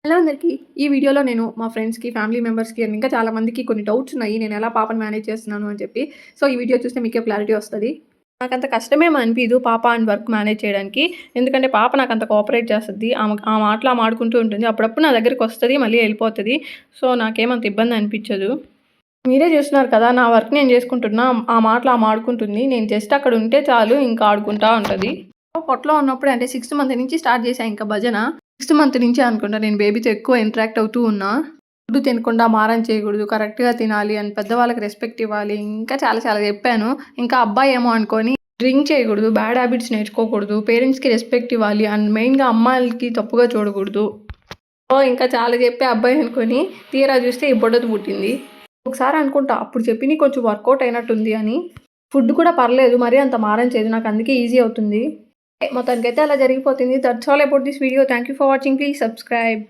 Hello అందరికీ. ఈ వీడియోలో నేను మా ఫ్రెండ్స్‌కి, ఫ్యామిలీ మెంబర్స్‌కి అండ్ ఇంకా చాలా మందికి కొన్ని డౌట్స్ ఉన్నాయి. నేను ఎలా పాపని మేనేజ్ చేస్తున్నాను అని చెప్పి. సో, ఈ వీడియో చూస్తే మీకే క్లారిటీ వస్తది. నాకంత కష్టమేమి అనిపియదు పాప అండ్ వర్క్ మేనేజ్ చేయడానికి. ఎందుకంటే పాప నాకంత కోఆపరేట్ చేస్తది. ఆమె ఆటలు ఆమె ఆడుకుంటూ ఉంటుంది. అప్పుడప్పుడు నా దగ్గరికొస్తది, మళ్ళీ ఎళ్ళిపోతది. సో, నాకేమంత ఇబ్బంది అనిపించదు. మీరే చూస్తున్నారు కదా! నా వర్క్ నేను చేసుకుంటున్నా. ఆమె ఆటలు ఆమె ఆడుకుంటుంది. నేను జస్ట్ అక్కడ ఉంటే చాలు ఇంకా ఆడుకుంటా ఉంటది. పొట్టలో ఉన్నప్పుడే అంటే 6థ్ మంత్ నుంచి స్టార్ట్ చేశా ఇంకా భజన. 6థ్ మంత్ నుంచే అనుకుంటా నేను బేబీతో ఎక్కువ ఇంటరాక్ట్ అవుతూ ఉన్నా. ఫుడ్ తినకుండా మారం చేయకూడదు, కరెక్ట్‌గా తినాలి అండ్ పెద్దవాళ్ళకి రెస్పెక్ట్ ఇవ్వాలి. ఇంకా చాలా చాలా చెప్పాను. ఇంకా అబ్బాయి ఏమో అనుకోని డ్రింక్ చేయకూడదు, బ్యాడ్ హ్యాబిట్స్ నేర్చుకోకూడదు, పేరెంట్స్‌కి రెస్పెక్ట్ ఇవ్వాలి అండ్ మెయిన్‌గా అమ్మాయిలకి తప్పుగా చూడకూడదు. ఇంకా చాలా చెప్పా అబ్బాయి అనుకోని తీరా చూస్తే ఈ బుడ్డది పుట్టింది. ఒకసారి అనుకుంటా అప్పుడు చెప్పినయి కొంచెం వర్కౌట్ అయినట్టుంది అని. ఫుడ్ కూడా పర్లేదు, మరీ అంత మారం చేయదు. నాకు అందుకే ఈజీ అవుతుంది. మొత్తానికైతే అలా జరిగిపోతుంది. That's all about this video. Thank you for watching. Please subscribe.